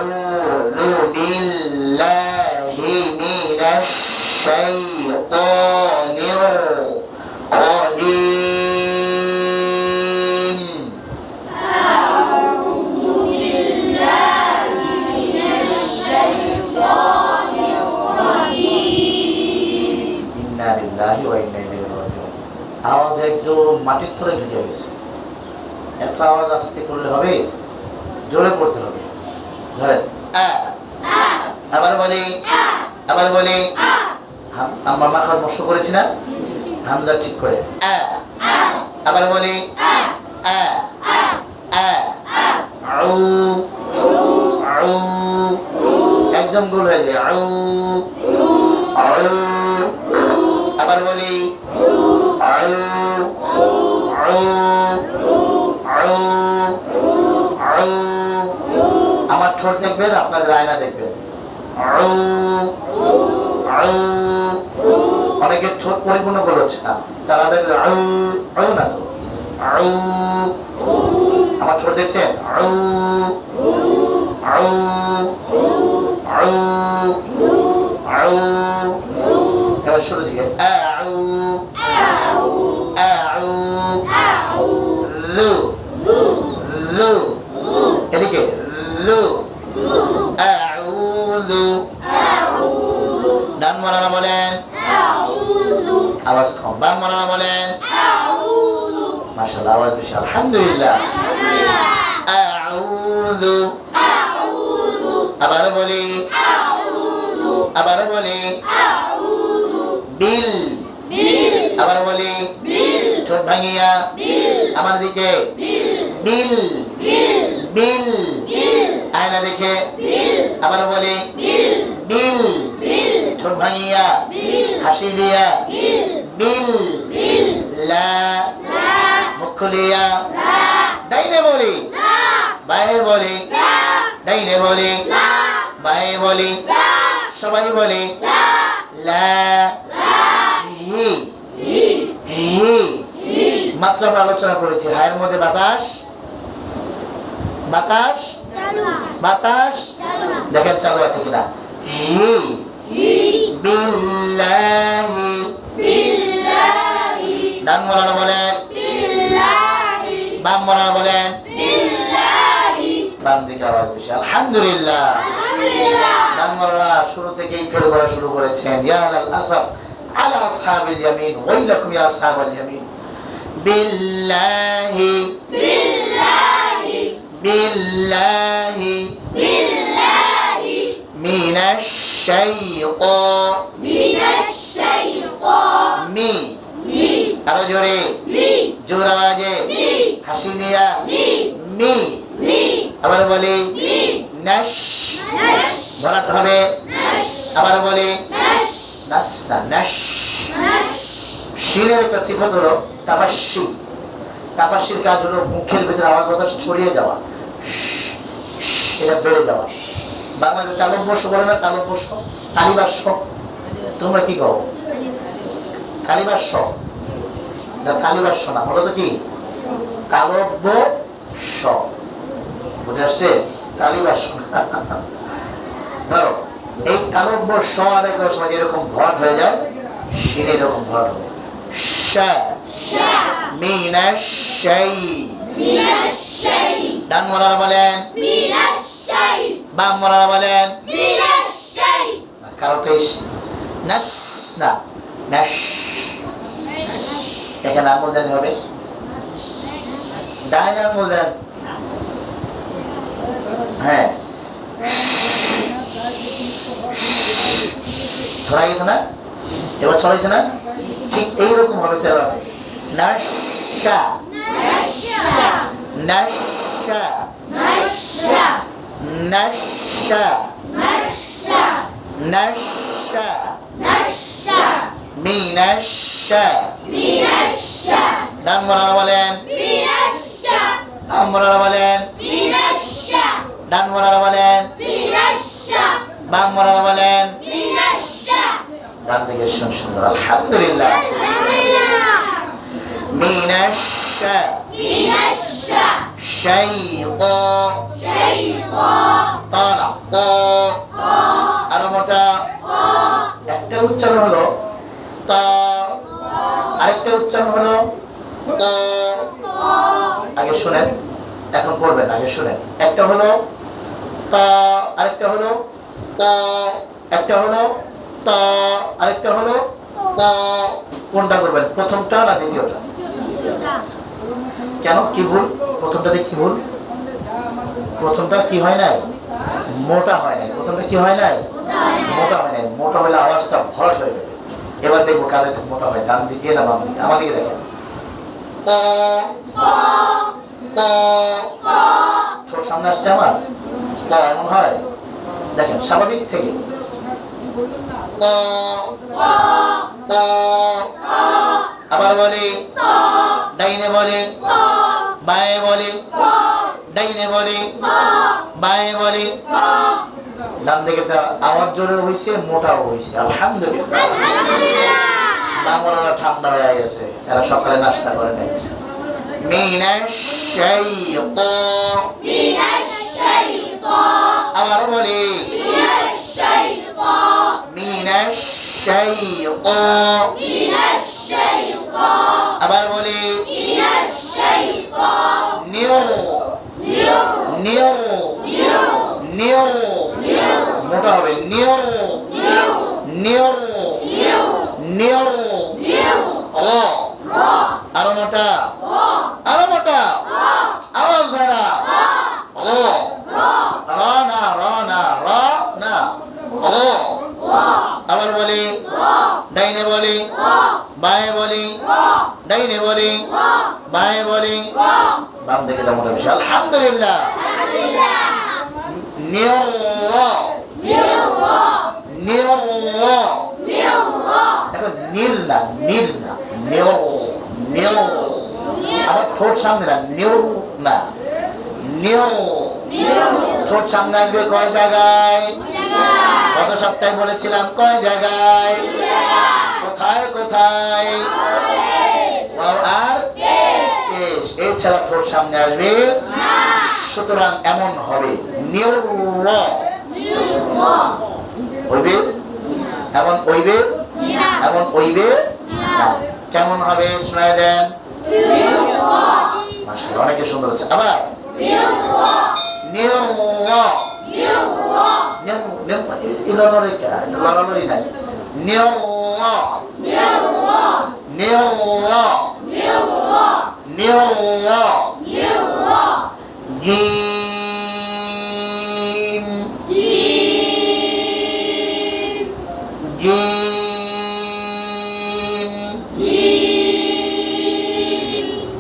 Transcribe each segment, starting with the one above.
আউযু বিল্লাহি মিনাশ শাইতানির রাজিম। আউযু বিল্লাহি মিনাশ শাইতানির রাজিম। ইন্না লিল্লাহি ওয়া ইন্না ইলাইহি রাজিউন। আওয়াজ একদম মাটির তলে ঢুকে গেছে। এত আওয়াজ আস্তে করলে হবে, জোরে পড়তে হবে। ধরেন আবার বলি, আবার বলি। আমরা মাখরাজ মস্ত করেছি না, হামজা ঠিক করে। আবার বলি আউ আউ, একদম গোল হয়ে যায়। আউ আউ। আবার বলি আউ আউ আউ আউ। আমার ঠোঁট দেখবেন, আপনাদের আয়না দেখবেন। আউ আউ। অনেকের ঠোঁট পরিপূর্ণ করে হচ্ছে না, তারা দেখবে আউ আউ না তো আউ। আমার ঠোঁট দেখছেন? আউ আউ আউ আউ। এবার শুরু থেকে আউ আউ লু লু। এদিকে লু আউযু। ডান মাওলানা বলেন আউযু। আওয়াজ কম। বাম মাওলানা বলেন আউযু। মাশাআল্লাহ, আওয়াজ বেশি। আলহামদুলিল্লাহ। আউযু আউযু। আবার বলি, আউযু। আবার বলি আউযু। বিল, বিল। আবার বলি বিল। ঠোঁট ভাঙিয়া বিল। আমার দিকে বিল। বিল বিল। বিল। বিল। আয়না দেখে বিল। আবার বলি বিল। বিল। বিল। ঠোঁট ভাঙিয়া বিল। হাসি দিয়া বিল। বিল। বিল। লা লা। মুখ খুলিয়া লা। ডাইনে বলি লা। বায়ে বলি, লা। ডাইনে বলি লা। বায়ে বলি, লা। সবাই বলি লা। লা। লা। হি হি। হি। হি। মাত্র আমরা আলোচনা করেছি হায়ের মধ্যে বাতাস, বাতাস চালু। বাতাস। চালু। দেখেন চালু আছে কিনা। হি হি। বিল্লাহি। বিল্লাহি। ডান মাওলানা বলেন, বিল্লাহি। বাম মাওলানা বলেন। বিল্লাহি। বাম দিকে আওয়াজ বেশি। আলহামদুলিল্লাহ। আলহামদুলিল্লাহ। ডান মাওলানা শুরু থেকেই ফেল করা শুরু করেছেন। ইয়া লাল আসাফ আলা আসহাবিল ইয়ামিন, ওয়াইলাকুম ইয়া আসহাবাল ইয়ামিন। বিল্লাহি বিল্লাহি। বিল্লাহি বিল্লাহি। মিনাশ শাইতান মিনাশ শাইতান। মি। মি। আরো জোরে, মি। জোর আওয়াজে মি। হাসি দিয়া মি। মি। মি। আবার বলি মি। নাশ, নাশ। ধরাতে হবে। নাশ। আবার বলি নাশ। নাস না নাশ। নাশ। শিরের একটা সিফাত হলো তাফাশি। তাফাশির কাজ হলো মুখের ভিতরে আওয়াজ বাতাস ছড়িয়ে যাওয়া, এটা বেড়ে যাওয়া। বাংলাদেশে তালব্যস্য বলে না, তালব্যস্য কালিবাস্য। তোমরা কি কও? কালিবাস্য না, কালিবাস্য না, বলো তো কি? তালব্যস্য। বুঝে আসছে? কালিবাস্য না। ধরো এই তালব্যস্য আদায় করার সময় এরকম ভট হয়ে যায়, শিরে এরকম ভট হবে। শা শা। মিনাশ শাই। মিনাশ শাই। ডান মাওলানা বলেন, মিনাশ শাই। বাম মাওলানা বলেন। মিনাশ শাই। কারোটাই নাস না, নাশ। এখানে আঙুল দেন হবে, ডাইন আঙুল দেন। হ্যাঁ, ছড়া গেছে না? এবার ছড়াইছে না? ঠিক এইরকম হবে তেল হবে। নাশা নাশা। নাশা নাশা। নাশা নাশা। নাশা নাশা। মিনাশা। মিনাশা। ডান মাওলানা বলেন, মিনাশা। বাম মাওলানা বলেন, মিনাশা। ডান মাওলানা বলেন, মিনাশা। বাম মাওলানা বলেন। মিনাশা। ডান দিকে শুন সুন্দর। আলহামদুলিল্লাহ। আলহামদুলিল্লাহ। মিনাশা মিনাশা। শাইতান শাই তা না, ক। আরো মোটা। একটা উচ্চারণ হলো তা, আরেকটা উচ্চারণ হলো ক। আগে শুনেন, এখন পড়বেন, আগে শুনেন। একটা হলো তা, আরেকটা হলো ক, একটা হলো তা, আরেকটা হলো ক। কোনটা করবেন, প্রথমটা না দ্বিতীয়টা? কেন, কি ভুল? প্রথমটাতে কি ভুল? প্রথমটা কি হয় নাই? মোটা হয় নাই। প্রথমটা কি হয় নাই? মোটা হয় নাই। মোটা হলে আওয়াজটা ভরাট হয়ে যাবে। এবার দেখবো কাদের মোটা হয়, ডান দিকে না বাম দিকে। আমার দিকে দেখেন। ছোট সামনে আসছে আমার, এমন হয় দেখেন, স্বাভাবিক থেকে। আবার বলি, ডাইনে বলি, বায়ে বলি, ডাইনে বলি, বায়ে বলি। ডান দিকে আওয়াজ জোরে হয়েছে, মোটাও হয়েছে, আলহামদুলিল্লাহ। বাংলারা ঠান্ডা হয়ে গেছে, এরা সকালে নাস্তা করে নাই। আবার বলি, আবার বলি, মোটা হবে, আরো মোটা, আরো মোটা, আওয়াজ হয় না। আবার বলি, ডাইনে বলি, বায়ে বলি, ডাইনে বলি, বায়ে বলি, বাম দিকে মোটা বেশি, আলহামদুলিল্লাহ। এখন নীল না, নীল না, আবার ঠোঁট সামনে না, না, ঠোঁট সামনে আসবে কয় জায়গায়? গত সপ্তাহে বলেছিলাম কয় জায়গায়? কোথায় কোথায়? আর এছাড়া ঠোঁট সামনে আসবে। সুতরাং এমন হবে, হইবে, এমন হইবে, এমন হইবে না। কেমন হবে শোনায় দেন। অনেকে সুন্দর হচ্ছে। আবার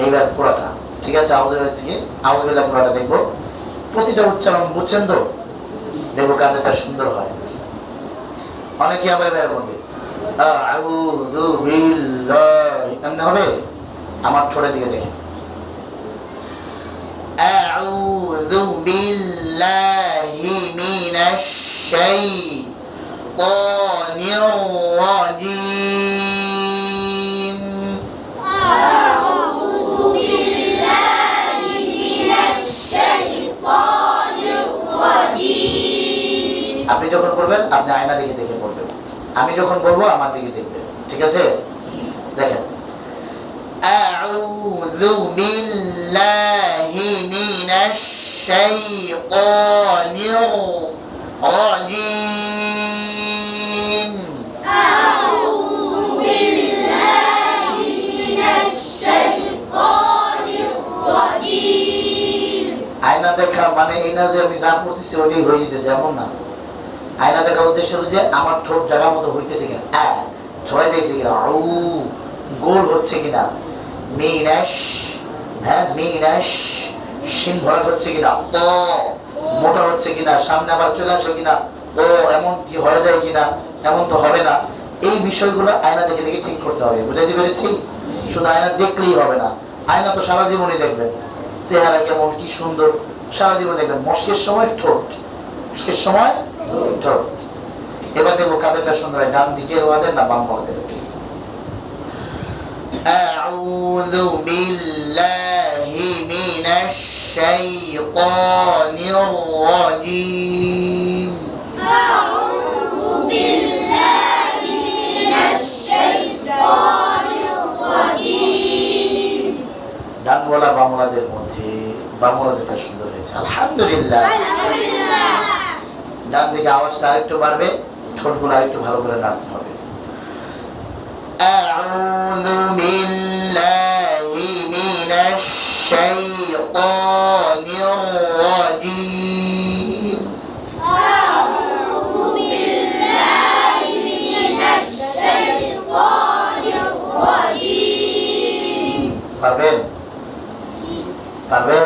এইবার পুরাটা ঠিক আছে। আউযুবিল্লাহ থেকে আউযুবিল্লাহ পুরাটা দেখবো। প্রতিটা উচ্চারণ বুঝছেন তো? দেখবো কাদেরটা সুন্দর হয়। অনেকে আবার বলবে আউযু বিল্লাহি, কেমন হবে? আমার ঠোঁটের দিকে দেখে, আউযু বিল্লাহি মিনাশ শাইতানির রাজীম। আপনি যখন করবেন আপনি আয়না দিকে দেখে পড়বেন, আমি যখন বলবো আমার দিকে দেখবেন, ঠিক আছে? দেখেন, আউযু বিল্লাহি মিনাশ শাইতানির রাজীম। আউযু বিল্লাহি মিনাশ শাইতানির রাজীম। আয়না দেখা মানে এই না যে আমি যা করতেছি ওটাই হয়ে যেতেছে, এমন না। আয়না দেখা উদ্দেশ্য হলো যে আমার ঠোঁট জায়গা মতো হইতেছে কিনা, ছড়াই দিয়েছে কিনা, গোল হচ্ছে কিনা, মিনাশ, হ্যাঁ মিনাশ, শিন ভরা হচ্ছে কিনা, মোটা হচ্ছে কিনা, সামনে আবার চলে আসে কিনা, এমন কি হয়ে যায় কিনা, এমন তো হবে না। এই বিষয়গুলো আয়না দেখে দেখে ঠিক করতে হবে। বুঝাইতে পেরেছি? শুধু আয়না দেখলেই হবে না, আয়না তো সারা জীবনই দেখবেন, চেহারা কেমন কি সুন্দর সারা জীবন দেখবেন। মস্কের সময় ঠোঁট, মস্কের সময় ঠোঁট। এবার দেখবো কাদেরটা সুন্দর হয়, ডান দিকের ওয়াদের না বাম ওয়াদের। আউযু বিল্লাহি মিনাশ শাইতানির রাজীম। أعوذ بالله من الشيطان الرجيم ডানওয়ালা বাংলাদের মধ্যে বাংলাদেশটা সুন্দর হয়েছে, আলহামদুলিল্লাহ। الحمد لله ডান দিকে আওয়াজটা আরেকটু বাড়বে, ঠোঁটগুলো আরেকটু ভালো করে নাড়তে হবে। আউযু বিল্লাহি মিনাশ শাইতানির রাজীম। أعوذ بالله من الشيطان الرجيم পারবেন? পারবেন?